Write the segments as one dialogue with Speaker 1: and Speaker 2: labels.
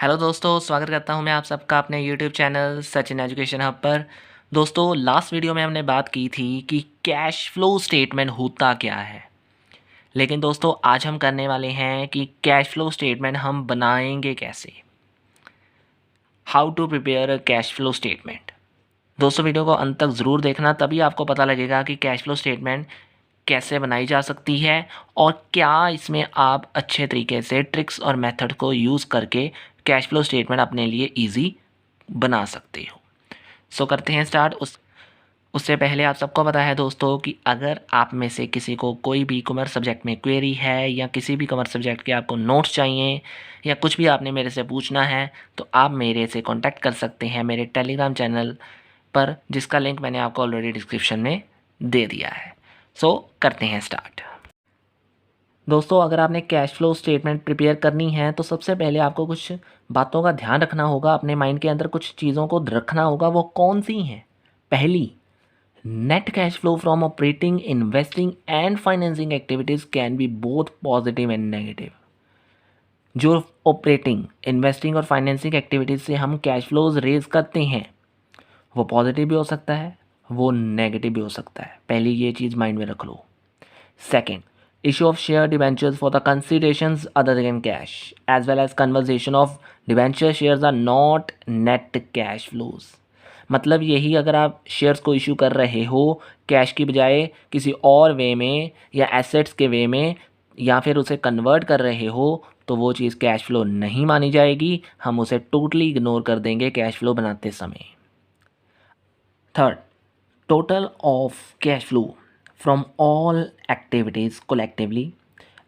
Speaker 1: Hello दोस्तों, स्वागत करता हूं मैं आप सबका अपने YouTube channel Sachin education hub पर। दोस्तों, लास्ट वीडियो में हमने बात की थी कि कैश फ्लो स्टेटमेंट होता क्या है। लेकिन दोस्तों, आज हम करने वाले हैं कि कैश फ्लो स्टेटमेंट हम बनाएंगे कैसे। How to prepare a cash flow statement. दोस्तों, वीडियो को अंत तक ज़रूर देखना, तभी आपको पता लगेगा कि कैश फ्लो स्टेटमेंट कैसे बनाई जा सकती है और क्या इसमें आप अच्छे तरीके से ट्रिक्स और मेथड को यूज़ करके कैश फ्लो स्टेटमेंट अपने लिए ईजी बना सकते हो। सो करते हैं स्टार्ट। उससे पहले आप सबको पता है दोस्तों कि अगर आप में से किसी को कोई भी कॉमर्स सब्जेक्ट में क्वेरी है या किसी भी कॉमर्स सब्जेक्ट के आपको नोट्स चाहिए या कुछ भी आपने मेरे से पूछना है, तो आप मेरे से कांटेक्ट कर सकते हैं मेरे टेलीग्राम चैनल पर, जिसका लिंक मैंने आपको ऑलरेडी डिस्क्रिप्शन में दे दिया है। सो करते हैं स्टार्ट। दोस्तों, अगर आपने कैश फ्लो स्टेटमेंट प्रिपेयर करनी है तो सबसे पहले आपको कुछ बातों का ध्यान रखना होगा, अपने माइंड के अंदर कुछ चीज़ों को रखना होगा। वो कौन सी हैं? पहली, net cash flow from operating, investing and financing activities can be both positive and negative. जो ऑपरेटिंग, इन्वेस्टिंग और फाइनेंसिंग एक्टिविटीज़ से हम कैश फ्लोज रेज करते हैं, वो पॉजिटिव भी हो सकता है, वो नेगेटिव भी हो सकता है। पहली ये चीज़ माइंड में रख लो। Second, issue of share debentures for the considerations other than cash as well as conversion of debenture shares are not net cash flows। मतलब यही, अगर आप शेयर्स को इशू कर रहे हो कैश की बजाय किसी और वे में या एसेट्स के वे में, या फिर उसे कन्वर्ट कर रहे हो, तो वो चीज़ कैश फ्लो नहीं मानी जाएगी। हम उसे टोटली इग्नोर कर देंगे कैश फ्लो बनाते समय। Third, total of cash flow from all activities collectively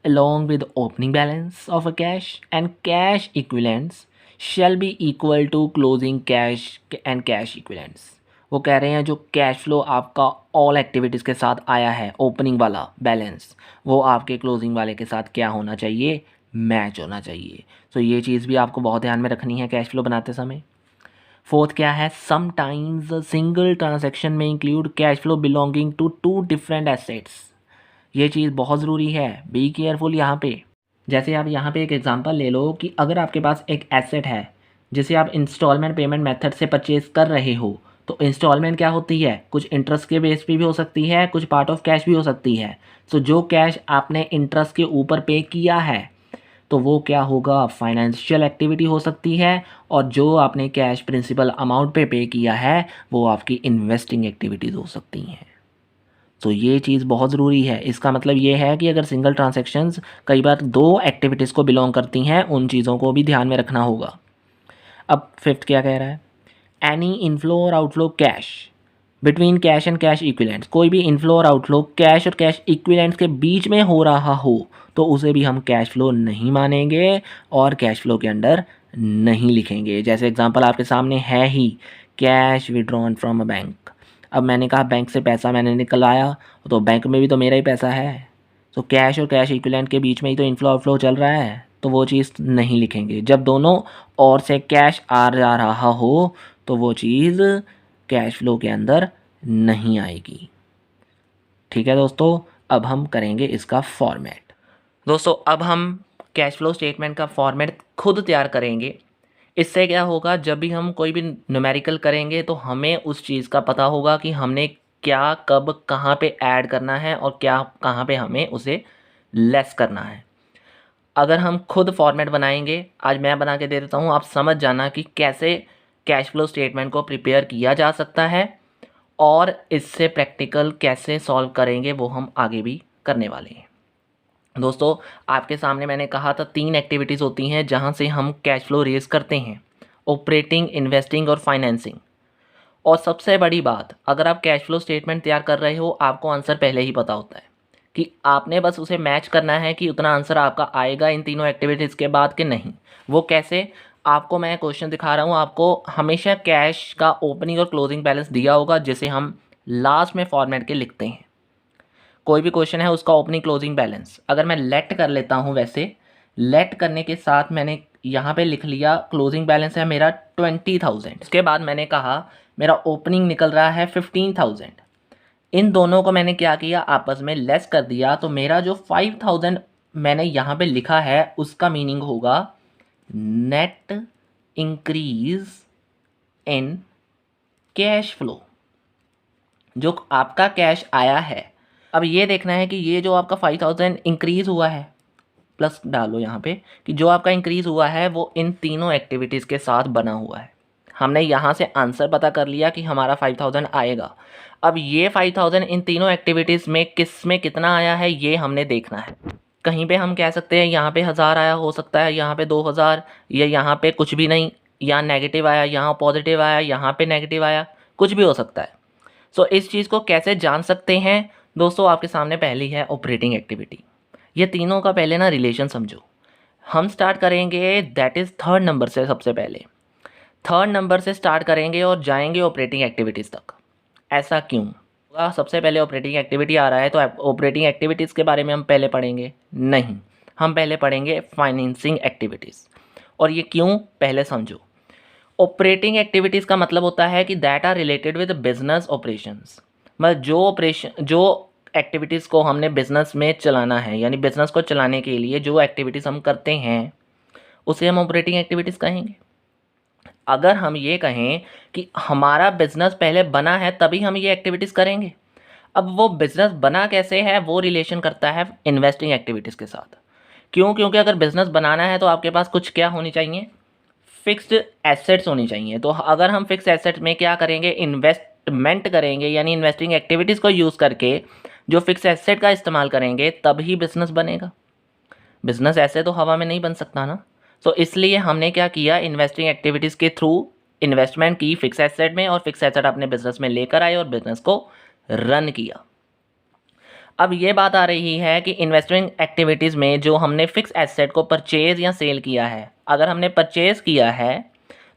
Speaker 1: along with opening balance of a cash and cash equivalents shall be equal to closing cash and cash equivalents। वो कह रहे हैं जो cash flow आपका all activities के साथ आया है, ओपनिंग वाला बैलेंस, वो आपके क्लोजिंग वाले के साथ क्या होना चाहिए? मैच होना चाहिए। तो ये चीज़ भी आपको बहुत ध्यान में रखनी है कैश फ्लो बनाते समय। फोर्थ क्या है? समटाइम्स सिंगल ट्रांजैक्शन में include cash flow belonging to two different assets. ये चीज़ बहुत ज़रूरी है, बी केयरफुल यहाँ पे। जैसे आप यहाँ पे एक एग्जांपल ले लो कि अगर आपके पास एक एसेट है जिसे आप इंस्टॉलमेंट पेमेंट मेथड से परचेज कर रहे हो, तो इंस्टॉलमेंट क्या होती है? कुछ इंटरेस्ट के बेस पे भी हो सकती है, कुछ पार्ट ऑफ कैश भी हो सकती है। तो जो कैश आपने इंटरेस्ट के ऊपर पे किया है, तो वो क्या होगा? फाइनेंशियल एक्टिविटी हो सकती है। और जो आपने कैश प्रिंसिपल अमाउंट पे किया है, वो आपकी इन्वेस्टिंग एक्टिविटीज़ हो सकती हैं। तो ये चीज़ बहुत ज़रूरी है। इसका मतलब ये है कि अगर सिंगल ट्रांजैक्शंस कई बार दो एक्टिविटीज़ को बिलोंग करती हैं, उन चीज़ों को भी ध्यान में रखना होगा। अब फिफ्थ क्या कह रहा है? एनी इनफ्लो और outflow cash between cash and cash equivalents. कोई भी इनफ्लो और आउटफ्लो कैश और कैश इक्विलेंट्स के बीच में हो रहा हो, तो उसे भी हम कैश फ्लो नहीं मानेंगे और कैश फ्लो के अंडर नहीं लिखेंगे। जैसे एग्जांपल आपके सामने है ही, cash withdrawn from a bank. अब मैंने कहा बैंक से पैसा मैंने निकलाया, तो बैंक में भी तो मेरा ही पैसा है, तो कैश और कैश इक्विलेंट के बीच में ही तो इनफ्लो आउटफ्लो चल रहा है, तो वो चीज़ नहीं लिखेंगे। जब दोनों ओर से कैश आ जा रहा हो, तो वो चीज़ कैश फ्लो के अंदर नहीं आएगी। ठीक है दोस्तों, अब हम करेंगे इसका फॉर्मेट। दोस्तों, अब हम कैश फ्लो स्टेटमेंट का फॉर्मेट खुद तैयार करेंगे। इससे क्या होगा, जब भी हम कोई भी न्यूमेरिकल करेंगे तो हमें उस चीज़ का पता होगा कि हमने क्या कब कहाँ पे ऐड करना है और क्या कहाँ पे हमें उसे लेस करना है। अगर हम खुद फॉर्मेट बनाएंगे, आज मैं बना के दे देता हूँ, आप समझ जाना कि कैसे कैश फ्लो स्टेटमेंट को प्रिपेयर किया जा सकता है और इससे प्रैक्टिकल कैसे सॉल्व करेंगे वो हम आगे भी करने वाले हैं। दोस्तों, आपके सामने मैंने कहा था 3 एक्टिविटीज़ होती हैं जहां से हम कैश फ्लो रेज करते हैं, ऑपरेटिंग, इन्वेस्टिंग और फाइनेंसिंग। और सबसे बड़ी बात, अगर आप कैश फ्लो स्टेटमेंट तैयार कर रहे हो, आपको आंसर पहले ही पता होता है कि आपने बस उसे मैच करना है कि उतना आंसर आपका आएगा इन तीनों एक्टिविटीज़ के बाद कि नहीं। वो कैसे? आपको मैं क्वेश्चन दिखा रहा हूँ, आपको हमेशा कैश का ओपनिंग और क्लोजिंग बैलेंस दिया होगा, जिसे हम लास्ट में फॉर्मेट के लिखते हैं। कोई भी क्वेश्चन है उसका ओपनिंग क्लोजिंग बैलेंस अगर मैं लेट कर लेता हूँ, वैसे लेट करने के साथ मैंने यहाँ पे लिख लिया क्लोजिंग बैलेंस है मेरा 20,000। उसके बाद मैंने कहा मेरा ओपनिंग निकल रहा है 15,000। इन दोनों को मैंने क्या किया, आपस में लेस कर दिया, तो मेरा जो 5,000 मैंने यहाँ पे लिखा है उसका मीनिंग होगा net increase in cash flow, जो आपका कैश आया है। अब ये देखना है कि ये जो आपका 5000 इंक्रीज़ हुआ है, प्लस डालो यहाँ पे कि जो आपका इंक्रीज़ हुआ है वो इन तीनों एक्टिविटीज़ के साथ बना हुआ है। हमने यहाँ से आंसर पता कर लिया कि हमारा 5000 आएगा। अब ये 5000 इन तीनों एक्टिविटीज़ में किस में कितना आया है ये हमने देखना है। कहीं पे हम कह सकते हैं यहाँ पे 1000 आया, हो सकता है यहाँ पे 2000, या यहाँ पे कुछ भी नहीं, या नेगेटिव आया, यहाँ पॉजिटिव आया, यहाँ पे नेगेटिव आया, कुछ भी हो सकता है। सो इस चीज़ को कैसे जान सकते हैं दोस्तों, आपके सामने पहली है ऑपरेटिंग एक्टिविटी। ये तीनों का पहले ना रिलेशन समझो। हम स्टार्ट करेंगे दैट इज़ थर्ड नंबर से, सबसे पहले थर्ड नंबर से स्टार्ट करेंगे और जाएंगे ऑपरेटिंग एक्टिविटीज़ तक। ऐसा क्यों? सबसे पहले ऑपरेटिंग एक्टिविटी आ रहा है तो ऑपरेटिंग एक्टिविटीज़ के बारे में हम पहले पढ़ेंगे? नहीं, हम पहले पढ़ेंगे फाइनेंसिंग एक्टिविटीज़। और ये क्यों, पहले समझो। ऑपरेटिंग एक्टिविटीज़ का मतलब होता है कि that are related with business operations. मतलब जो एक्टिविटीज़ को हमने बिजनेस में चलाना है, यानी बिजनेस को चलाने के लिए जो एक्टिविटीज़ हम करते हैं उसे हम ऑपरेटिंग एक्टिविटीज़ कहेंगे। अगर हम ये कहें कि हमारा बिजनेस पहले बना है तभी हम ये एक्टिविटीज़ करेंगे, अब वो बिजनेस बना कैसे है वो रिलेशन करता है इन्वेस्टिंग एक्टिविटीज़ के साथ। क्यों? क्योंकि अगर बिजनेस बनाना है तो आपके पास कुछ क्या होनी चाहिए, फिक्स्ड एसेट्स होनी चाहिए। तो अगर हम फिक्स्ड एसेट्स में क्या करेंगे, इन्वेस्टमेंट करेंगे, यानी इन्वेस्टिंग एक्टिविटीज़ को यूज़ करके जो फिक्स एसेट का इस्तेमाल करेंगे तभी बिजनेस बनेगा। बिजनेस ऐसे तो हवा में नहीं बन सकता ना। तो इसलिए हमने क्या किया, इन्वेस्टिंग एक्टिविटीज़ के थ्रू इन्वेस्टमेंट की फिक्स एसेट में, और फिक्स एसेट अपने बिजनेस में लेकर आए और बिजनेस को रन किया। अब ये बात आ रही है कि इन्वेस्टिंग एक्टिविटीज़ में जो हमने फिक्स एसेट को परचेज़ या सेल किया है, अगर हमने परचेज़ किया है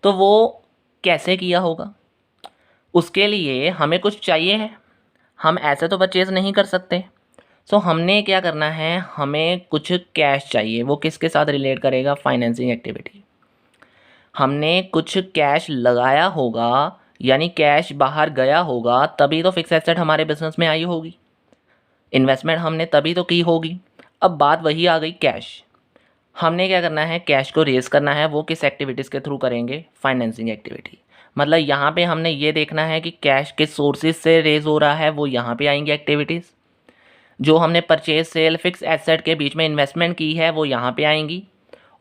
Speaker 1: तो वो कैसे किया होगा, उसके लिए हमें कुछ चाहिए है। हम ऐसे तो परचेज़ नहीं कर सकते। सो हमने क्या करना है, हमें कुछ कैश चाहिए। वो किसके साथ रिलेट करेगा, फाइनेंसिंग एक्टिविटी। हमने कुछ कैश लगाया होगा, यानी कैश बाहर गया होगा, तभी तो फिक्स एसेट हमारे बिजनेस में आई होगी। इन्वेस्टमेंट हमने तभी तो की होगी। अब बात वही आ गई, कैश। हमने क्या करना है, कैश को रेज़ करना है। वो किस एक्टिविटीज़ के थ्रू करेंगे, फाइनेंसिंग एक्टिविटी। मतलब यहाँ पे हमने ये देखना है कि कैश किस सोर्सेज से रेज़ हो रहा है, वो यहाँ पे आएंगी एक्टिविटीज़। जो हमने परचेज सेल फिक्स एसेट के बीच में इन्वेस्टमेंट की है वो यहाँ पे आएंगी।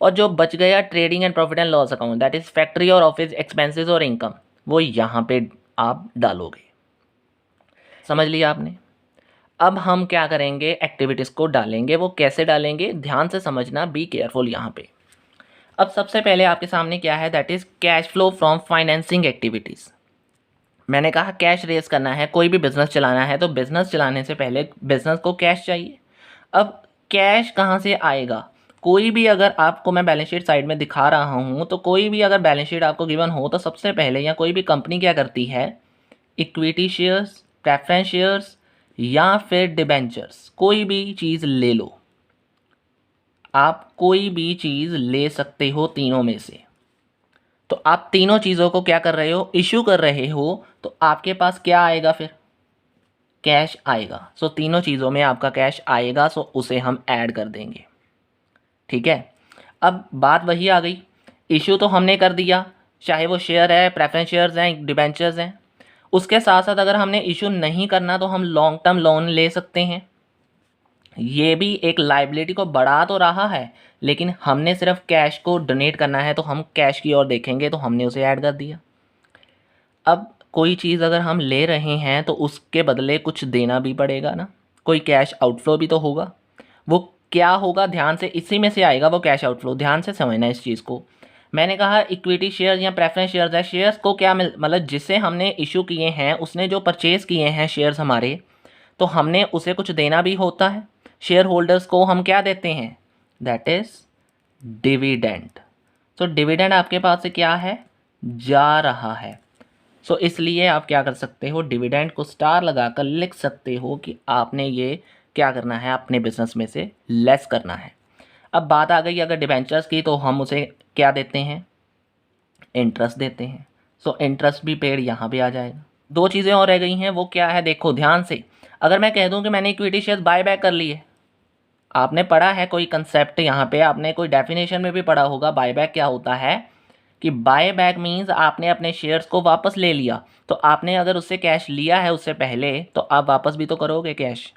Speaker 1: और जो बच गया trading and profit and loss account, that is factory और ऑफिस एक्सपेंसेस और इनकम, वो यहाँ पे आप डालोगे। समझ लिया आपने? अब हम क्या करेंगे, एक्टिविटीज़ को डालेंगे। वो कैसे डालेंगे, ध्यान से समझना, बी केयरफुल यहाँ पे। अब सबसे पहले आपके सामने क्या है, that is cash flow from financing activities. मैंने कहा कैश रेज करना है, कोई भी बिज़नेस चलाना है तो बिज़नेस चलाने से पहले बिज़नेस को कैश चाहिए। अब कैश कहाँ से आएगा, कोई भी अगर आपको मैं बैलेंस शीट साइड में दिखा रहा हूँ तो कोई भी अगर बैलेंस शीट आपको गिवन हो तो सबसे पहले, या कोई भी कंपनी क्या करती है, इक्विटी शेयर्स, प्रेफरेंस शेयर्स या फिर डिबेंचर्स, कोई भी चीज़ ले लो, आप कोई भी चीज़ ले सकते हो तीनों में से। तो आप तीनों चीज़ों को क्या कर रहे हो, इशू कर रहे हो, तो आपके पास क्या आएगा, फिर कैश आएगा। सो तीनों चीज़ों में आपका कैश आएगा, सो उसे हम ऐड कर देंगे। ठीक है, अब बात वही आ गई, इशू तो हमने कर दिया, चाहे वो शेयर है, प्रेफरेंस शेयर्स हैं, डिबेंचर्स हैं। उसके साथ साथ अगर हमने इशू नहीं करना तो हम लॉन्ग टर्म लोन ले सकते हैं। ये भी एक लाइबिलिटी को बढ़ा तो रहा है, लेकिन हमने सिर्फ कैश को डोनेट करना है तो हम कैश की ओर देखेंगे, तो हमने उसे ऐड कर दिया। अब कोई चीज़ अगर हम ले रहे हैं तो उसके बदले कुछ देना भी पड़ेगा ना, कोई कैश आउटफ्लो भी तो होगा। वो क्या होगा, ध्यान से, इसी में से आएगा वो कैश आउटफ्लो। ध्यान से समझना इस चीज़ को। मैंने कहा इक्विटी शेयर्स या प्रेफरेंस शेयर्स है, शेयर्स को क्या मतलब जिसे हमने इशू किए हैं, उसने जो परचेज़ किए हैं शेयर्स हमारे, तो हमने उसे कुछ देना भी होता है। शेयर होल्डर्स को हम क्या देते हैं, दैट इज़ डिविडेंड। तो डिविडेंड आपके पास से क्या है, जा रहा है। सो इसलिए आप क्या कर सकते हो, डिविडेंड को स्टार लगाकर लिख सकते हो कि आपने ये क्या करना है, अपने बिजनेस में से लेस करना है। अब बात आ गई अगर डिबेंचर्स की, तो हम उसे क्या देते हैं, इंटरेस्ट देते हैं। सो इंटरेस्ट भी पेड यहाँ पे आ जाएगा। दो चीज़ें और रह गई हैं, वो क्या है, देखो ध्यान से। अगर मैं कह दूँ कि मैंने इक्विटी शेयर्स बाय बैक कर लिए, आपने पढ़ा है कोई कंसेप्ट, यहाँ पे आपने कोई डेफिनेशन में भी पढ़ा होगा, बाय बैक क्या होता है कि बाय बैक मीन्स आपने अपने शेयर्स को वापस ले लिया। तो आपने अगर उससे कैश लिया है उससे पहले, तो आप वापस भी तो करोगे कैश।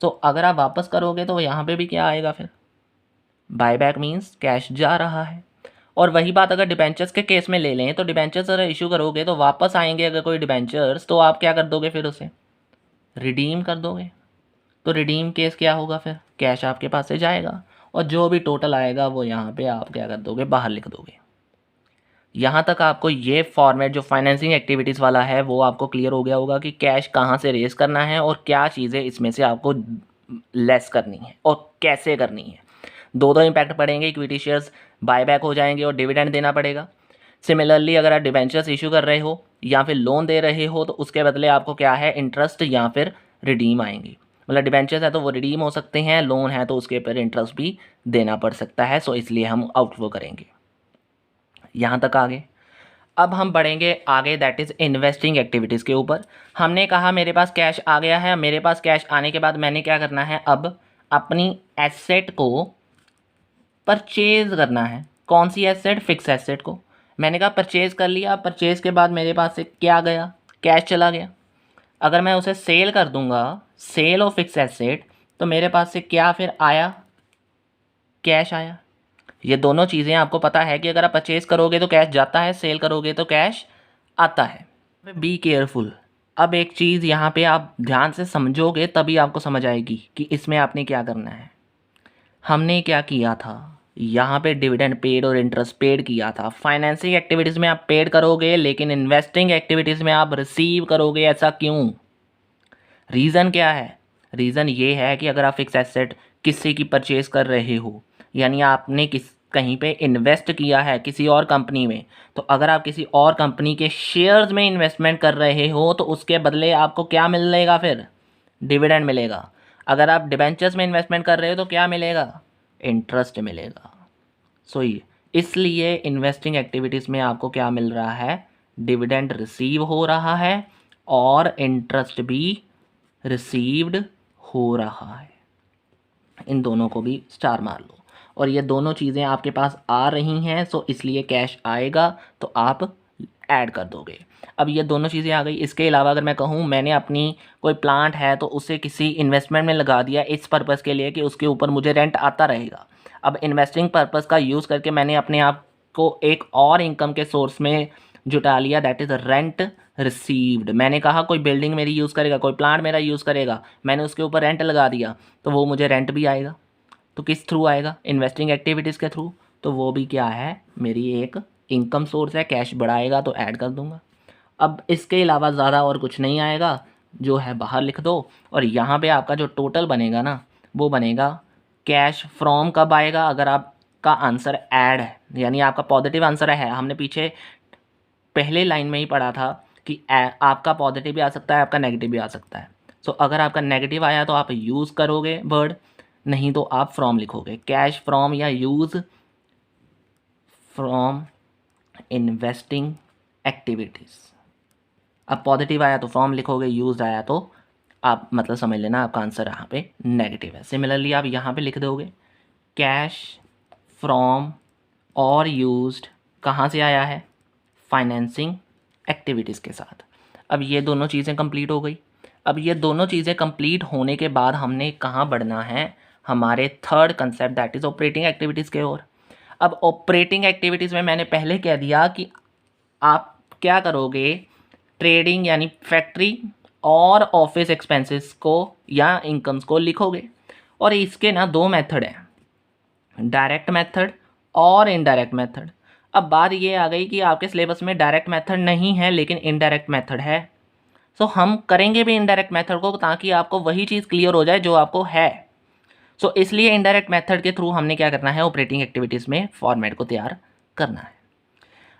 Speaker 1: तो अगर आप वापस करोगे तो यहाँ पे भी क्या आएगा फिर, बाय बैक मीन्स कैश जा रहा है। और वही बात अगर डिबेंचर्स के केस में ले लें, तो डिबेंचर्स अगर इशू करोगे तो वापस आएंगे अगर कोई डिबेंचर्स, तो आप क्या कर दोगे फिर उसे रिडीम कर दोगे। तो रिडीम केस क्या होगा फिर, कैश आपके पास से जाएगा और जो भी टोटल आएगा वो यहाँ पे आप क्या कर दोगे, बाहर लिख दोगे। यहाँ तक आपको ये फॉर्मेट जो फाइनेंसिंग एक्टिविटीज़ वाला है वो आपको क्लियर हो गया होगा कि कैश कहाँ से रेज करना है और क्या चीज़ें इसमें से आपको लेस करनी है और कैसे करनी है। दो इम्पैक्ट पड़ेंगे, इक्विटी शेयर्स बायबैक हो जाएंगे और डिविडेंड देना पड़ेगा। सिमिलरली अगर आप डिबेंचर्स इशू कर रहे हो या फिर लोन दे रहे हो तो उसके बदले आपको क्या है, इंटरेस्ट या फिर रिडीम आएंगी। मतलब डिबेंचर्स है तो वो रिडीम हो सकते हैं, लोन है तो उसके ऊपर इंटरेस्ट भी देना पड़ सकता है। सो इसलिए हम आउटफ्लो करेंगे। यहाँ तक आगे अब हम बढ़ेंगे आगे, दैट इज़ इन्वेस्टिंग एक्टिविटीज़ के ऊपर। हमने कहा मेरे पास कैश आ गया है, मेरे पास कैश आने के बाद मैंने क्या करना है, अब अपनी एसेट को परचेज करना है। कौन सी एसेट, फिक्स एसेट को। मैंने कहा परचेज़ कर लिया, परचेज़ के बाद मेरे पास से क्या गया, कैश चला गया। अगर मैं उसे सेल कर दूंगा, सेल ऑफ फिक्स एसेट, तो मेरे पास से क्या फिर आया, कैश आया। ये दोनों चीज़ें आपको पता है कि अगर आप परचेज़ करोगे तो कैश जाता है, सेल करोगे तो कैश आता है। Be careful. अब एक चीज़ यहाँ पे आप ध्यान से समझोगे तभी आपको समझ आएगी कि इसमें आपने क्या करना है। हमने क्या किया था, यहाँ पे डिविडेंड पेड और इंटरेस्ट पेड किया था। फाइनेंसिंग एक्टिविटीज़ में आप पेड करोगे लेकिन इन्वेस्टिंग एक्टिविटीज़ में आप रिसीव करोगे। ऐसा क्यों, रीज़न क्या है? रीज़न ये है कि अगर आप फिक्स एसेट किसी की परचेज़ कर रहे हो, यानी आपने कहीं पे इन्वेस्ट किया है किसी और कंपनी में, तो अगर आप किसी और कंपनी के शेयर्स में इन्वेस्टमेंट कर रहे हो तो उसके बदले आपको क्या मिलेगा फिर, डिविडेंड मिलेगा। अगर आप डिबेंचर्स में इन्वेस्टमेंट कर रहे हो तो क्या मिलेगा, इंटरेस्ट मिलेगा। सो ये इसलिए इन्वेस्टिंग एक्टिविटीज़ में आपको क्या मिल रहा है, डिविडेंड रिसीव हो रहा है और इंटरेस्ट भी रिसीव्ड हो रहा है। इन दोनों को भी स्टार मार लो और ये दोनों चीज़ें आपके पास आ रही हैं, सो इसलिए कैश आएगा तो आप ऐड कर दोगे। अब ये दोनों चीज़ें आ गई। इसके अलावा अगर मैं कहूँ मैंने अपनी कोई प्लांट है तो उसे किसी इन्वेस्टमेंट में लगा दिया इस पर्पज़ के लिए कि उसके ऊपर मुझे रेंट आता रहेगा। अब इन्वेस्टिंग पर्पज़ का यूज़ करके मैंने अपने आप को एक और इनकम के सोर्स में जुटा लिया, दैट इज़ रेंट रिसीव्ड। मैंने कहा कोई बिल्डिंग मेरी यूज़ करेगा, कोई प्लांट मेरा यूज़ करेगा, मैंने उसके ऊपर रेंट लगा दिया तो वो मुझे रेंट भी आएगा। तो किस थ्रू आएगा, इन्वेस्टिंग एक्टिविटीज़ के थ्रू। तो वो भी क्या है, मेरी एक इनकम सोर्स है, कैश बढ़ाएगा तो ऐड कर दूंगा। अब इसके अलावा ज़्यादा और कुछ नहीं आएगा, जो है बाहर लिख दो। और यहाँ पे आपका जो टोटल बनेगा ना, वो बनेगा कैश फ्रॉम कब आएगा, अगर आपका आंसर ऐड है, यानी आपका पॉजिटिव आंसर है। हमने पीछे पहले लाइन में ही पढ़ा था कि आपका पॉजिटिव भी आ सकता है, आपका नेगेटिव भी आ सकता है। सो अगर आपका नेगेटिव आया तो आप यूज़ करोगे वर्ड, नहीं तो आप फ्रॉम लिखोगे, कैश फ्रॉम या यूज़ फ्रॉम इन्वेस्टिंग एक्टिविटीज़। अब पॉजिटिव आया तो फ्रॉम लिखोगे, यूज आया तो आप मतलब समझ लेना आपका आंसर यहाँ पे नेगेटिव है। सिमिलरली आप यहाँ पे लिख दोगे कैश फ्रॉम और यूज्ड कहाँ से आया है, फाइनेंसिंग एक्टिविटीज़ के साथ। अब ये दोनों चीज़ें कंप्लीट हो गई। अब ये दोनों चीज़ें कंप्लीट होने के बाद हमने कहाँ बढ़ना है, हमारे third concept that is operating activities के ओर। अब ऑपरेटिंग एक्टिविटीज़ में मैंने पहले कह दिया कि आप क्या करोगे, ट्रेडिंग यानी फैक्ट्री और ऑफिस एक्सपेंसेस को या इनकम्स को लिखोगे। और इसके ना दो मेथड हैं, डायरेक्ट मेथड और इनडायरेक्ट मेथड। अब बात ये आ गई कि आपके सिलेबस में डायरेक्ट मेथड नहीं है लेकिन इनडायरेक्ट मेथड है। सो हम करेंगे भी इनडायरेक्ट मेथड को ताकि आपको वही चीज़ क्लियर हो जाए जो आपको है। सो इसलिए इनडायरेक्ट मेथड के थ्रू हमने क्या करना है, ऑपरेटिंग एक्टिविटीज़ में फॉर्मेट को तैयार करना है।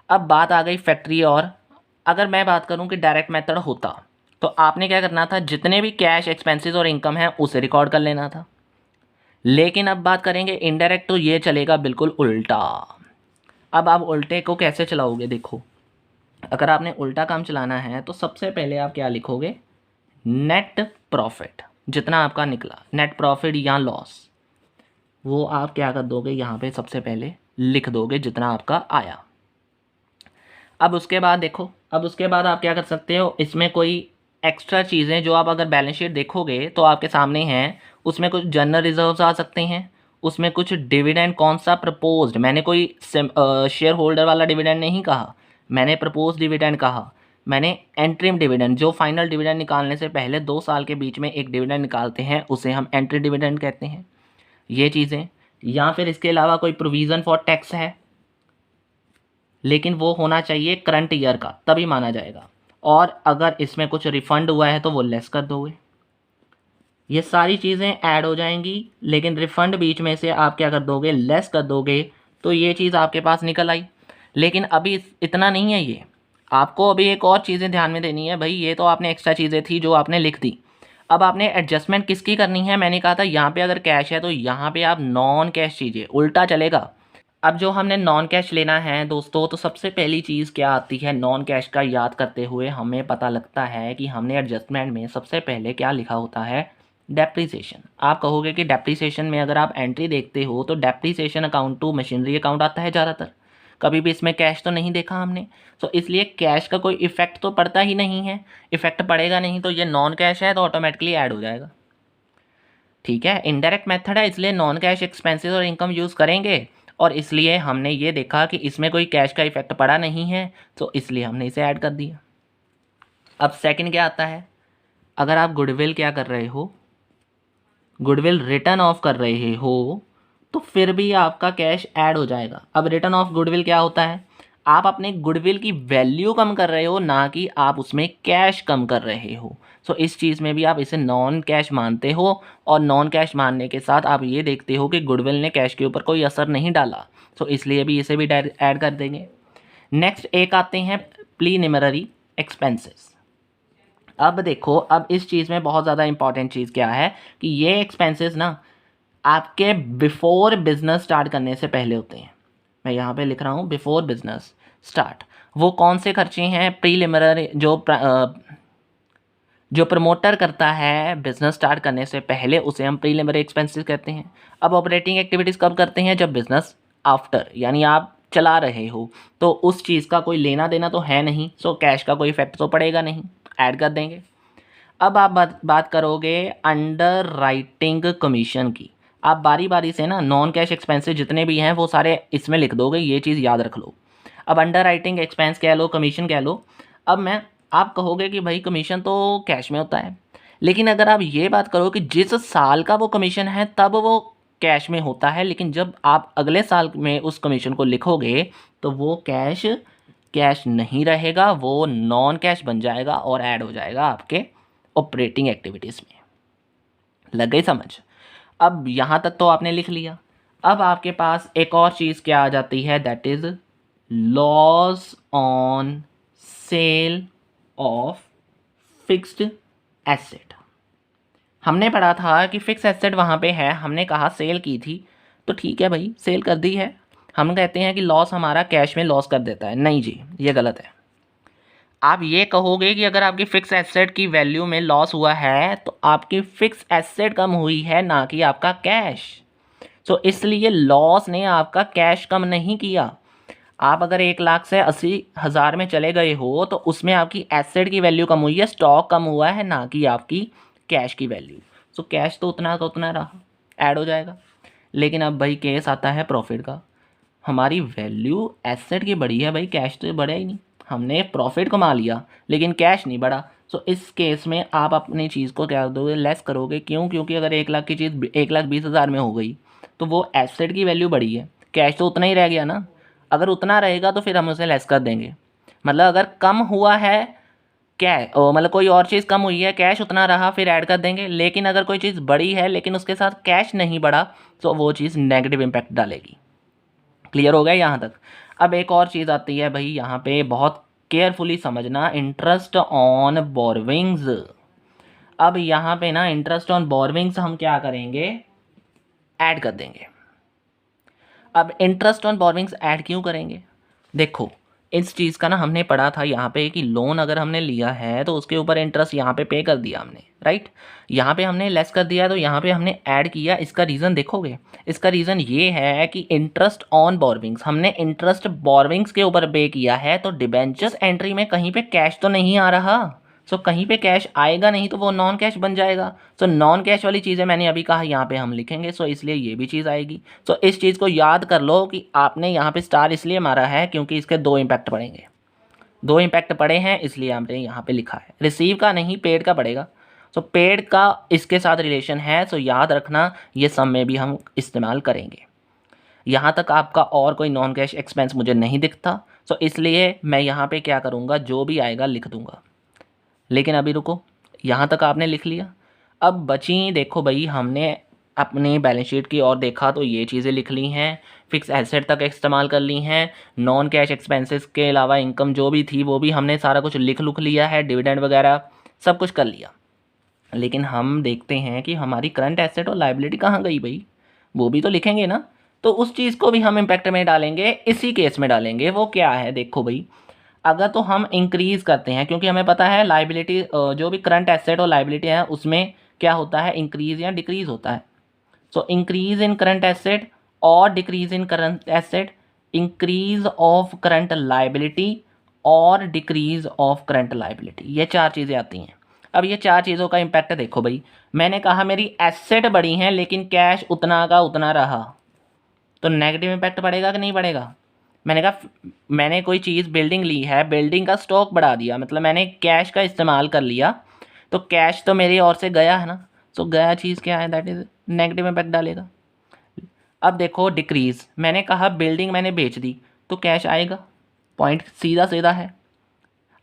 Speaker 1: अब बात आ गई फैक्ट्री और, अगर मैं बात करूं कि डायरेक्ट मेथड होता तो आपने क्या करना था, जितने भी कैश एक्सपेंसेस और इनकम है उसे रिकॉर्ड कर लेना था। लेकिन अब बात करेंगे इनडायरेक्ट, तो ये चलेगा बिल्कुल उल्टा। अब आप उल्टे को कैसे चलाओगे, देखो अगर आपने उल्टा काम चलाना है तो सबसे पहले आप क्या लिखोगे, नेट प्रॉफिट, जितना आपका निकला नेट प्रॉफिट या लॉस, वो आप क्या कर दोगे यहाँ पे सबसे पहले लिख दोगे जितना आपका आया। अब उसके बाद देखो, अब उसके बाद आप क्या कर सकते हो, इसमें कोई एक्स्ट्रा चीज़ें जो आप अगर बैलेंस शीट देखोगे तो आपके सामने हैं, उसमें कुछ जनरल रिजर्व्स आ सकते हैं, उसमें कुछ डिविडेंड कौन सा प्रपोज्ड, मैंने कोई शेयर होल्डर वाला डिविडेंड नहीं कहा, मैंने प्रपोज डिविडेंड कहा, मैंने एंट्रीम डिविडेंड जो फाइनल डिविडेंड निकालने से पहले 2 साल के बीच में एक डिविडेंड निकालते हैं उसे हम एंट्री डिविडेंड कहते हैं, ये चीज़ें। या फिर इसके अलावा कोई प्रोविज़न फॉर टैक्स है, लेकिन वो होना चाहिए करंट ईयर का, तभी माना जाएगा। और अगर इसमें कुछ रिफंड हुआ है तो वो लेस कर दोगे, ये सारी चीज़ें ऐड हो जाएंगी। लेकिन रिफंड बीच में से आप क्या कर दोगे, लेस कर दोगे, तो ये चीज़ आपके पास निकल आई। लेकिन अभी इतना नहीं है, ये आपको अभी एक और चीज़ें ध्यान में देनी है भाई। ये तो आपने एक्स्ट्रा चीज़ें थी जो आपने लिख दी, अब आपने एडजस्टमेंट किसकी करनी है। मैंने कहा था यहाँ पे अगर कैश है तो यहाँ पे आप नॉन कैश चीज़ें, उल्टा चलेगा। अब जो हमने नॉन कैश लेना है दोस्तों, तो सबसे पहली चीज़ क्या आती है नॉन कैश का याद करते हुए, हमें पता लगता है कि हमने एडजस्टमेंट में सबसे पहले क्या लिखा होता है, डेप्रीसिएशन। आप कहोगे कि डेप्रीसिएशन में अगर आप एंट्री देखते हो तो depreciation account to machinery account आता है ज़्यादातर, कभी भी इसमें कैश तो नहीं देखा हमने, तो इसलिए कैश का कोई इफेक्ट तो पड़ता ही नहीं है। इफेक्ट पड़ेगा नहीं तो ये नॉन कैश है तो ऑटोमेटिकली ऐड हो जाएगा, ठीक है। इनडायरेक्ट मेथड है, इसलिए नॉन कैश एक्सपेंसेस और इनकम यूज़ करेंगे, और इसलिए हमने ये देखा कि इसमें कोई कैश का इफेक्ट पड़ा नहीं है तो इसलिए हमने इसे ऐड कर दिया। अब सेकंड क्या आता है, अगर आप गुडविल क्या कर रहे हो, गुडविल रिटर्न ऑफ कर रहे हो, तो फिर भी आपका कैश ऐड हो जाएगा। अब रिटर्न ऑफ गुडविल क्या होता है, आप अपने गुडविल की वैल्यू कम कर रहे हो, ना कि आप उसमें कैश कम कर रहे हो। सो इस चीज़ में भी आप इसे नॉन कैश मानते हो, और नॉन कैश मानने के साथ आप ये देखते हो कि गुडविल ने कैश के ऊपर कोई असर नहीं डाला, सो इसलिए भी इसे भी ऐड कर देंगे। नेक्स्ट एक आते हैं प्रीलिमिनरी एक्सपेंसेस। अब देखो, अब इस चीज़ में बहुत ज़्यादा इंपॉर्टेंट चीज़ क्या है कि ये एक्सपेंसेस ना आपके बिफोर बिजनेस स्टार्ट करने से पहले होते हैं। मैं यहाँ पे लिख रहा हूँ बिफोर बिजनेस स्टार्ट। वो कौन से खर्चे हैं, प्रीलिमिनरी जो प्रमोटर करता है बिजनेस स्टार्ट करने से पहले, उसे हम प्रीलिमिनरी एक्सपेंसेस कहते हैं। अब ऑपरेटिंग एक्टिविटीज़ कब करते हैं, जब बिजनेस आफ्टर, यानी आप चला रहे हो, तो उस चीज़ का कोई लेना देना तो है नहीं, सो कैश का कोई इफेक्ट तो पड़ेगा नहीं, ऐड कर देंगे। अब आप बात करोगे अंडर राइटिंग कमीशन की। आप बारी बारी से ना नॉन कैश एक्सपेंसेस जितने भी हैं वो सारे इसमें लिख दोगे, ये चीज़ याद रख लो। अब अंडर राइटिंग एक्सपेंस कह लो, कमीशन कह लो। अब आप कहोगे कि भाई कमीशन तो कैश में होता है, लेकिन अगर आप ये बात करो कि जिस साल का वो कमीशन है तब वो कैश में होता है, लेकिन जब आप अगले साल में उस कमीशन को लिखोगे तो वो कैश नहीं रहेगा, वो नॉन कैश बन जाएगा और ऐड हो जाएगा आपके ऑपरेटिंग एक्टिविटीज़ में। लग गई समझ। अब यहाँ तक तो आपने लिख लिया। अब आपके पास एक और चीज़ क्या आ जाती है, that is loss on sale of fixed asset. हमने पढ़ा था कि फिक्स एसेट वहाँ पे है, हमने कहा सेल की थी, तो ठीक है भाई सेल कर दी है, हम कहते हैं कि लॉस हमारा कैश में लॉस कर देता है। नहीं जी, ये गलत है। आप ये कहोगे कि अगर आपकी फ़िक्स एसेट की वैल्यू में लॉस हुआ है तो आपकी फ़िक्स एसेट कम हुई है, ना कि आपका कैश। सो इसलिए लॉस ने आपका कैश कम नहीं किया। आप अगर 1 लाख से 80,000 में चले गए हो तो उसमें आपकी एसेट की वैल्यू कम हुई है, स्टॉक कम हुआ है, ना कि आपकी कैश की वैल्यू। सो कैश तो उतना का उतना रहा, ऐड हो जाएगा। लेकिन अब भाई केस आता है प्रॉफिट का। हमारी वैल्यू एसेट की बढ़ी है भाई, कैश तो बढ़ा ही नहीं, हमने प्रॉफिट कमा लिया लेकिन कैश नहीं बढ़ा। सो इस केस में आप अपनी चीज़ को क्या दोगे, लेस करोगे। क्यों? क्योंकि अगर 1 लाख की चीज़ 1,20,000 में हो गई तो वो एसेट की वैल्यू बढ़ी है, कैश तो उतना ही रह गया ना। अगर उतना रहेगा तो फिर हम उसे लेस कर देंगे। मतलब अगर कम हुआ है मतलब कोई और चीज़ कम हुई है, कैश उतना रहा, फिर ऐड कर देंगे। लेकिन अगर कोई चीज़ बड़ी है लेकिन उसके साथ कैश नहीं बढ़ा तो वो चीज़ नेगेटिव इम्पैक्ट डालेगी। क्लियर हो गया यहाँ तक। अब एक और चीज़ आती है भाई, यहाँ पे बहुत केयरफुली समझना, इंटरेस्ट ऑन बोरविंग्स। अब यहाँ पे ना इंटरेस्ट ऑन बोरविंग्स हम क्या करेंगे, ऐड कर देंगे। अब इंटरेस्ट ऑन बोरविंग्स ऐड क्यों करेंगे, देखो इस चीज़ का ना हमने पढ़ा था यहाँ पे कि लोन अगर हमने लिया है तो उसके ऊपर इंटरेस्ट यहाँ पे कर दिया हमने, राइट। यहाँ पे हमने लेस कर दिया तो यहाँ पे हमने ऐड किया। इसका रीज़न देखोगे, इसका रीज़न ये है कि इंटरेस्ट ऑन बोरविंग्स, हमने इंटरेस्ट बोरविंग्स के ऊपर पे किया है, तो डिबेंचर्स एंट्री में कहीं पे कैश तो नहीं आ रहा। सो कहीं पे कैश आएगा नहीं तो वो नॉन कैश बन जाएगा। सो नॉन कैश वाली चीज़ें मैंने अभी कहा यहाँ पे हम लिखेंगे, सो इसलिए ये भी चीज़ आएगी। सो इस चीज़ को याद कर लो कि आपने यहाँ पे स्टार इसलिए मारा है क्योंकि इसके दो इम्पैक्ट पड़ेंगे, दो इम्पैक्ट पड़े हैं, इसलिए हमने यहाँ पे लिखा है। रिसीव का नहीं, पेड का पड़ेगा। सो पेड का इसके साथ रिलेशन है, सो याद रखना ये सम में भी हम इस्तेमाल करेंगे। यहाँ तक आपका और कोई नॉन कैश एक्सपेंस मुझे नहीं दिखता, सो इसलिए मैं यहाँ पे क्या करूँगा, जो भी आएगा लिख दूँगा। लेकिन अभी रुको, यहाँ तक आपने लिख लिया। अब बची, देखो भाई, हमने अपनी बैलेंस शीट की और देखा तो ये चीज़ें लिख ली हैं, फिक्स एसेट तक इस्तेमाल कर ली हैं, नॉन कैश एक्सपेंसेस के अलावा इनकम जो भी थी वो भी हमने सारा कुछ लिख लिया है, डिविडेंड वगैरह सब कुछ कर लिया। लेकिन हम देखते हैं कि हमारी करंट एसेट और लाइबिलिटी कहाँ गई भाई, वो भी तो लिखेंगे ना। तो उस चीज़ को भी हम इम्पैक्ट में डालेंगे, इसी केस में डालेंगे। वो क्या है, देखो भाई, अगर तो हम इंक्रीज़ करते हैं, क्योंकि हमें पता है लाइबिलिटी जो भी करंट एसेट और लाइबिलिटी है उसमें क्या होता है, इंक्रीज़ या डिक्रीज़ होता है। सो इंक्रीज़ इन करंट एसेट और decrease in current asset, increase of current liability और डिक्रीज़ ऑफ करंट लाइबिलिटी, ये चार चीज़ें आती हैं। अब ये चार चीज़ों का इम्पैक्ट देखो भाई, मैंने कहा मेरी एसेट बढ़ी हैं लेकिन कैश उतना का उतना रहा, तो नेगेटिव इम्पैक्ट पड़ेगा कि नहीं पड़ेगा। मैंने कहा मैंने कोई चीज़ बिल्डिंग ली है, बिल्डिंग का स्टॉक बढ़ा दिया, मतलब मैंने कैश का इस्तेमाल कर लिया, तो कैश तो मेरी ओर से गया है ना। सो गया चीज़ क्या है, दैट इज़ नेगेटिव इम्पैक्ट डालेगा। अब देखो डिक्रीज़, मैंने कहा बिल्डिंग मैंने बेच दी तो कैश आएगा, पॉइंट सीधा सीधा है।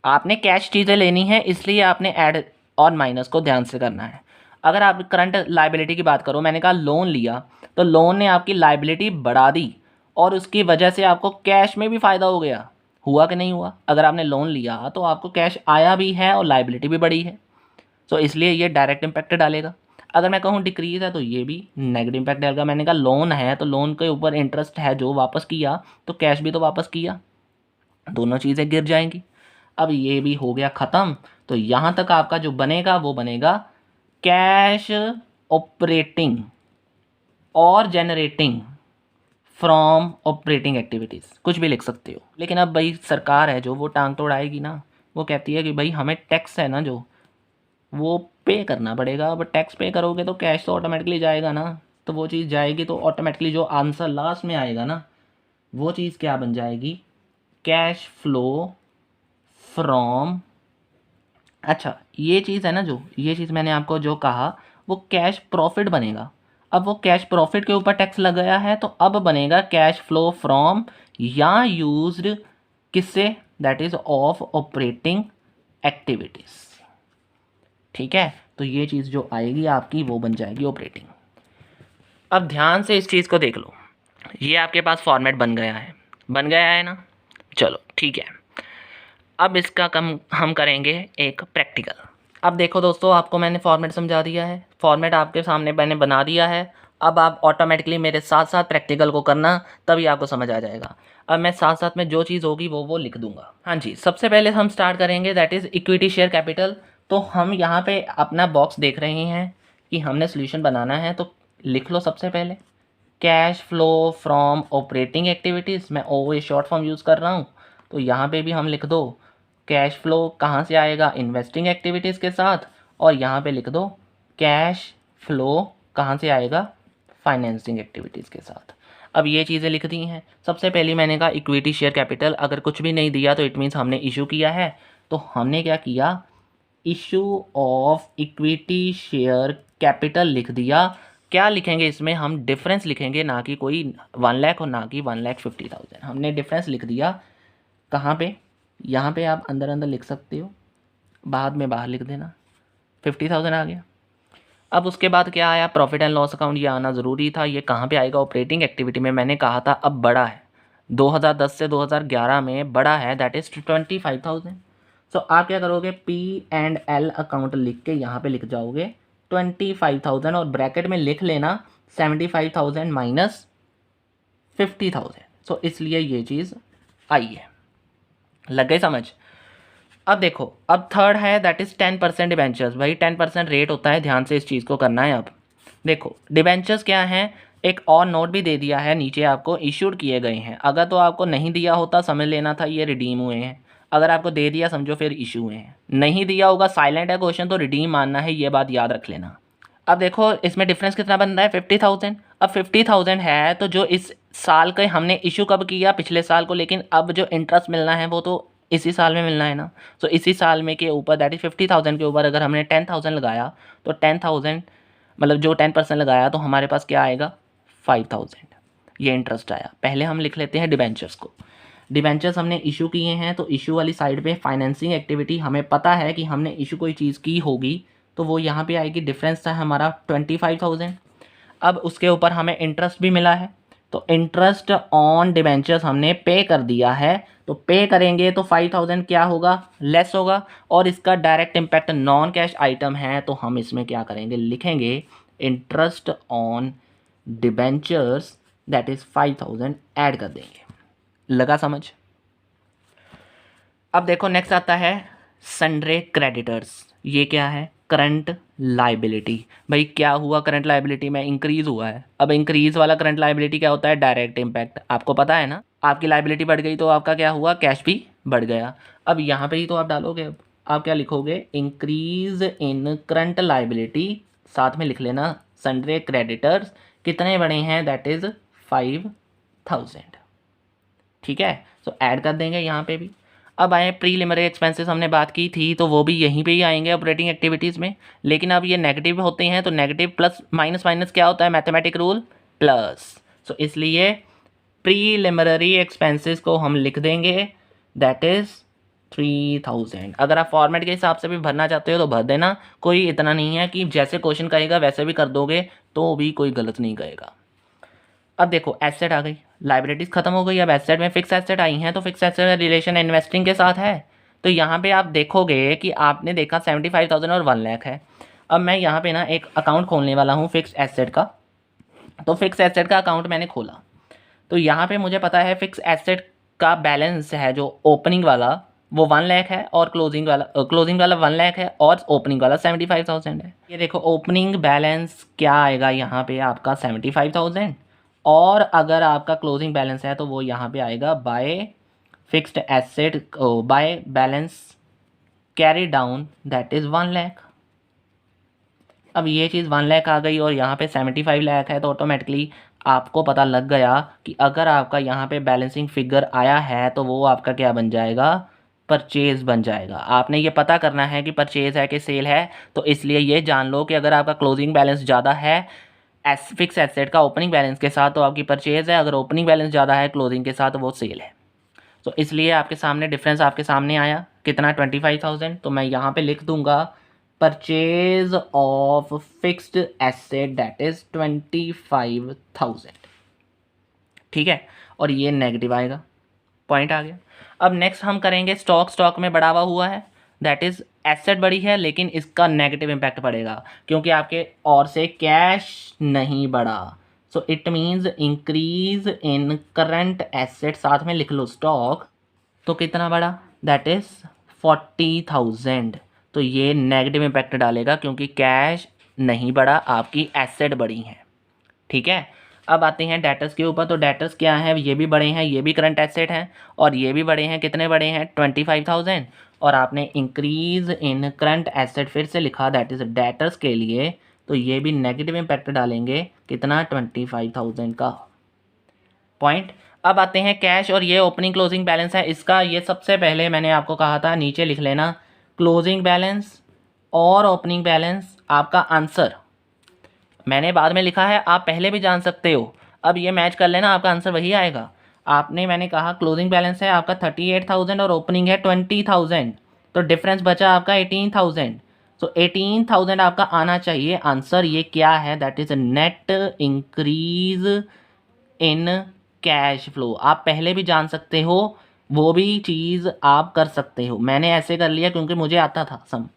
Speaker 1: आपने कैश चीज़ें लेनी है इसलिए आपने ऐड और माइनस को ध्यान से करना है। अगर आप करंट लाइबिलिटी की बात करो, मैंने कहा लोन लिया तो लोन ने आपकी लाइबिलिटी बढ़ा दी और उसकी वजह से आपको कैश में भी फ़ायदा हो गया, हुआ कि नहीं हुआ। अगर आपने लोन लिया तो आपको कैश आया भी है और लाइबिलिटी भी बढ़ी है, तो इसलिए ये डायरेक्ट इम्पैक्ट डालेगा। अगर मैं कहूँ डिक्रीज़ है तो ये भी नेगेटिव इम्पैक्ट डालेगा। मैंने कहा लोन है तो लोन के ऊपर इंटरेस्ट है जो वापस किया, तो कैश भी तो वापस किया, दोनों चीज़ें गिर जाएंगी। अब ये भी हो गया ख़त्म। तो यहाँ तक आपका जो बनेगा वो बनेगा कैश ऑपरेटिंग और जनरेटिंग फ्रॉम ऑपरेटिंग एक्टिविटीज़, कुछ भी लिख सकते हो। लेकिन अब भाई सरकार है जो, वो टांग तोड़ाएगी ना, वो कहती है कि भाई हमें टैक्स है ना जो वो पे करना पड़ेगा। अब टैक्स पे करोगे तो कैश तो ऑटोमेटिकली जाएगा ना, तो वो चीज़ जाएगी तो ऑटोमेटिकली जो आंसर लास्ट में आएगा ना वो चीज़ क्या बन जाएगी, कैश फ्लो फ्रॉम। अच्छा ये चीज़ है ना जो, ये चीज़ मैंने आपको जो कहा वो कैश प्रॉफिट बनेगा। अब वो कैश प्रॉफिट के ऊपर टैक्स लग गया है तो अब बनेगा कैश फ्लो फ्रॉम या यूज्ड किससे, that is of operating activities. ठीक है, तो ये चीज़ जो आएगी आपकी वो बन जाएगी ऑपरेटिंग। अब ध्यान से इस चीज़ को देख लो, ये आपके पास फॉर्मेट बन गया है, बन गया है ना। चलो ठीक है, अब इसका हम करेंगे एक प्रैक्टिकल। अब देखो दोस्तों, आपको मैंने फॉर्मेट समझा दिया है, फॉर्मेट आपके सामने मैंने बना दिया है। अब आप ऑटोमेटिकली मेरे साथ साथ प्रैक्टिकल को करना, तभी आपको समझ आ जाएगा। अब मैं साथ साथ में जो चीज़ होगी वो लिख दूंगा। हाँ जी, सबसे पहले हम स्टार्ट करेंगे that is equity share capital. तो हम यहाँ पे अपना बॉक्स देख रहे हैं कि हमने सोल्यूशन बनाना है, तो लिख लो सबसे पहले cash flow from operating activities. मैं ओ ए शॉर्ट फॉर्म यूज़ कर रहा हूँ, तो यहाँ पे भी हम लिख दो कैश फ्लो कहाँ से आएगा, इन्वेस्टिंग एक्टिविटीज़ के साथ, और यहाँ पे लिख दो कैश फ्लो कहाँ से आएगा, फाइनेंसिंग एक्टिविटीज़ के साथ। अब ये चीज़ें लिख दी हैं। सबसे पहले मैंने कहा इक्विटी शेयर कैपिटल, अगर कुछ भी नहीं दिया तो इट मीन्स हमने इशू किया है। तो हमने क्या किया, issue of equity share capital लिख दिया। क्या लिखेंगे इसमें, हम डिफरेंस लिखेंगे, ना कि कोई 1 लाख और ना कि 1,50,000। हमने डिफरेंस लिख दिया। कहाँ पे, यहाँ पे आप अंदर अंदर लिख सकते हो, बाद में बाहर लिख देना, 50,000 आ गया। अब उसके बाद क्या आया, प्रॉफिट एंड लॉस अकाउंट, ये आना ज़रूरी था। ये कहाँ पे आएगा, ऑपरेटिंग एक्टिविटी में। मैंने कहा था अब बड़ा है, 2010 से 2011 में बड़ा है, दैट इज़ 25,000। सो आप क्या करोगे, P&L अकाउंट लिख के यहाँ पे लिख जाओगे 25,000 और ब्रैकेट में लिख लेना 75,000 माइनस 50,000। सो इसलिए ये चीज़ आई है। लग गई समझ। अब देखो, अब थर्ड है दैट इज़ 10% डिबेंचर्स। भाई 10% रेट होता है, ध्यान से इस चीज़ को करना है। अब देखो डिबेंचर्स क्या हैं, एक और नोट भी दे दिया है नीचे आपको, इशूड किए गए हैं। अगर तो आपको नहीं दिया होता समझ लेना था ये रिडीम हुए हैं, अगर आपको दे दिया समझो फिर इशू हुए हैं। नहीं दिया होगा, साइलेंट है क्वेश्चन, तो रिडीम मानना है, ये बात याद रख लेना। अब देखो इसमें डिफरेंस कितना बन रहा है, 50,000। अब 50,000 है तो जो इस साल के हमने इशू कब किया, पिछले साल को, लेकिन अब जो इंटरेस्ट मिलना है वो तो इसी साल में मिलना है ना। तो इसी साल में के ऊपर दैट इज़ 50,000 के ऊपर अगर हमने 10,000 लगाया तो 10,000 मतलब जो 10% लगाया तो हमारे पास क्या आएगा, 5,000। ये इंटरेस्ट आया। पहले हम लिख लेते हैं डिबेंचर्स को। डिबेंचर्स हमने इशू किए हैं तो इशू वाली साइड पे फाइनेंसिंग एक्टिविटी, हमें पता है कि हमने इशू कोई चीज़ की होगी तो वो यहाँ पे आएगी। डिफरेंस था हमारा 25,000। अब उसके ऊपर हमें इंटरेस्ट भी मिला है तो इंटरेस्ट ऑन डिबेंचर्स हमने पे कर दिया है, तो पे करेंगे तो 5,000 क्या होगा, लेस होगा। और इसका direct impact non cash item है तो हम इसमें क्या करेंगे, लिखेंगे interest on debentures that is 5,000 add कर देंगे। लगा समझ। अब देखो नेक्स्ट आता है सन्ड्रे क्रेडिटर्स। ये क्या है, करंट लाइबिलिटी। भाई क्या हुआ, करंट लाइबिलिटी में इंक्रीज हुआ है। अब इंक्रीज वाला करंट लाइबिलिटी क्या होता है, डायरेक्ट इम्पैक्ट, आपको पता है ना। आपकी लाइबिलिटी बढ़ गई तो आपका क्या हुआ, कैश भी बढ़ गया। अब यहाँ पे ही तो आप डालोगे, अब आप क्या लिखोगे, इंक्रीज इन करंट लाइबिलिटी, साथ में लिख लेना सन्ड्रे क्रेडिटर्स कितने बड़े हैं, दैट इज़ 5,000। ठीक है, तो ऐड कर देंगे यहाँ पे भी। अब आए प्रीलिमिनरी एक्सपेंसेस, हमने बात की थी तो वो भी यहीं पे ही आएंगे ऑपरेटिंग एक्टिविटीज़ में। लेकिन अब ये नेगेटिव होते हैं तो नेगेटिव प्लस माइनस माइनस क्या होता है, मैथमेटिक रूल प्लस। सो इसलिए प्रीलिमिनरी एक्सपेंसेस को हम लिख देंगे दैट इज़ 3,000। अगर आप फॉर्मेट के हिसाब से भी भरना चाहते हो तो भर देना, कोई इतना नहीं है कि जैसे क्वेश्चन कहेगा वैसे भी कर दोगे तो भी कोई गलत नहीं कहेगा। अब देखो एसेट आ गई, लाइबिलिटीज़ खत्म हो गई, अब एसेट में फिक्स एसेट आई हैं तो फिक्स एसेट का रिलेशन इन्वेस्टिंग के साथ है। तो यहाँ पे आप देखोगे कि आपने देखा 75,000 और 1 लाख है। अब मैं यहाँ पे ना एक अकाउंट खोलने वाला हूँ फिक्स एसेट का। तो फिक्स एसेट का अकाउंट मैंने खोला तो यहाँ पे मुझे पता है फिक्स एसेट का बैलेंस है जो ओपनिंग वाला वो 1 लाख है और क्लोजिंग वाला 1 लाख है और ओपनिंग वाला 75,000 है। ये देखो ओपनिंग बैलेंस क्या आएगा यहाँ पे आपका 75,000, और अगर आपका क्लोजिंग बैलेंस है तो वो यहाँ पे आएगा bye fixed asset by balance carry down that is 1 lakh. अब ये चीज़ 1 लाख आ गई और यहाँ पे 75 लाख है तो ऑटोमेटिकली आपको पता लग गया कि अगर आपका यहाँ पे बैलेंसिंग फिगर आया है तो वो आपका क्या बन जाएगा, परचेज़ बन जाएगा। आपने ये पता करना है कि परचेज़ है कि सेल है, तो इसलिए ये जान लो कि अगर आपका क्लोजिंग बैलेंस ज़्यादा है फिक्स एसेट का ओपनिंग बैलेंस के साथ तो आपकी परचेज़ है, अगर ओपनिंग बैलेंस ज़्यादा है क्लोजिंग के साथ तो वो सेल है। तो इसलिए आपके सामने डिफरेंस आपके सामने आया कितना, 25,000। तो मैं यहाँ पे लिख दूंगा purchase of fixed asset that is 25,000। ठीक है, और ये नेगेटिव आएगा, पॉइंट आ गया। अब नेक्स्ट हम करेंगे स्टॉक में बढ़ावा हुआ है दैट इज़ एसेट बड़ी है लेकिन इसका नेगेटिव इम्पैक्ट पड़ेगा क्योंकि आपके और से कैश नहीं बढ़ा। So it means increase in current asset, साथ में लिख लो स्टॉक, तो कितना बढ़ा, दैट इज़ 40,000। तो ये नेगेटिव इम्पैक्ट डालेगा क्योंकि कैश नहीं बढ़ा, आपकी एसेट बढ़ी हैं। ठीक है, अब आते हैं डेटर्स के ऊपर। तो डेटर्स क्या है, ये भी बड़े हैं, ये भी करंट एसेट हैं और ये भी बड़े हैं। कितने बड़े हैं, 25,000। और आपने इंक्रीज इन करंट एसेट फिर से लिखा दैट इज़ डेटर्स के लिए, तो ये भी नेगेटिव इम्पैक्ट डालेंगे कितना, 25,000 का पॉइंट। अब आते हैं कैश, और ये ओपनिंग क्लोजिंग बैलेंस है इसका। ये सबसे पहले मैंने आपको कहा था नीचे लिख लेना, क्लोजिंग बैलेंस और ओपनिंग बैलेंस आपका आंसर मैंने बाद में लिखा है, आप पहले भी जान सकते हो। अब ये मैच कर लेना, आपका आंसर वही आएगा। आपने मैंने कहा क्लोजिंग बैलेंस है आपका 38,000 और ओपनिंग है 20,000, तो डिफरेंस बचा आपका 18,000। सो 18,000 आपका आना चाहिए आंसर। ये क्या है, that is net increase in cash flow. आप पहले भी जान सकते हो, वो भी चीज़ आप कर सकते हो। मैंने ऐसे कर लिया क्योंकि मुझे आता था सम,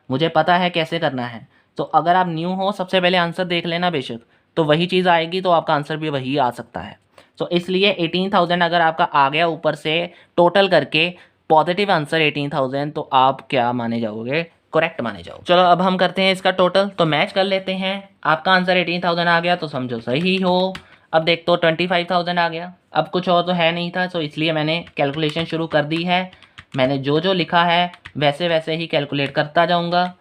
Speaker 1: मुझे पता है कैसे करना है। तो अगर आप न्यू हो सबसे पहले आंसर देख लेना बेशक, तो वही चीज़ आएगी तो आपका आंसर भी वही आ सकता है। तो इसलिए 18,000 अगर आपका आ गया ऊपर से टोटल करके पॉजिटिव आंसर 18,000, तो आप क्या माने जाओगे, करेक्ट माने जाओगे। चलो अब हम करते हैं इसका टोटल, तो मैच कर लेते हैं। आपका आंसर 18,000 आ गया तो समझो सही हो। अब देख तो 25,000 आ गया, अब कुछ और तो है नहीं था, तो इसलिए मैंने कैलकुलेशन शुरू कर दी है। मैंने जो जो लिखा है वैसे वैसे ही कैलकुलेट करता जाऊँगा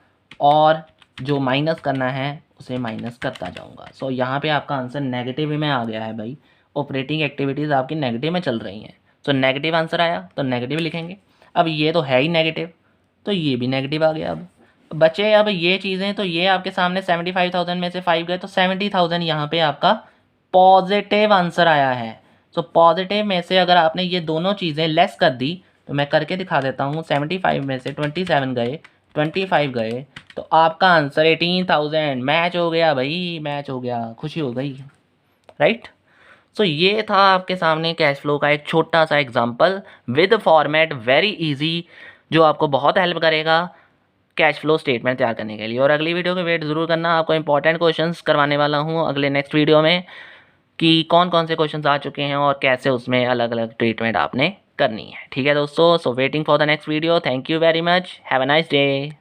Speaker 1: और जो माइनस करना है उसे माइनस करता जाऊँगा। सो यहाँ पे आपका आंसर नेगेटिव में आ गया है भाई, ऑपरेटिंग एक्टिविटीज़ आपकी नेगेटिव में चल रही हैं, तो नेगेटिव आंसर आया तो नेगेटिव लिखेंगे। अब ये तो है ही नेगेटिव, तो ये भी नेगेटिव आ गया। अब बचे अब ये चीज़ें, तो ये आपके सामने 75,000 में से 5 गए, तो 70,000 यहाँ पे आपका पॉजिटिव आंसर आया है। सो पॉजिटिव में से अगर आपने ये दोनों चीज़ें लेस कर दी, तो मैं करके दिखा देता हूँ। 75 में से 27 गए, 25 गए, तो आपका आंसर 18,000। मैच हो गया भाई, मैच हो गया, खुशी हो गई, राइट। सो ये था आपके सामने कैश फ्लो का एक छोटा सा example with format, very easy, जो आपको बहुत हेल्प करेगा कैश फ्लो स्टेटमेंट तैयार करने के लिए। और अगली वीडियो को वेट ज़रूर करना, आपको इंपॉर्टेंट क्वेश्चंस करवाने वाला हूँ अगले नेक्स्ट वीडियो में, कि कौन कौन से क्वेश्चंस आ चुके हैं और कैसे उसमें अलग अलग ट्रीटमेंट आपने करनी है। ठीक है दोस्तों, so waiting for the next video. Thank you very much, have a nice day.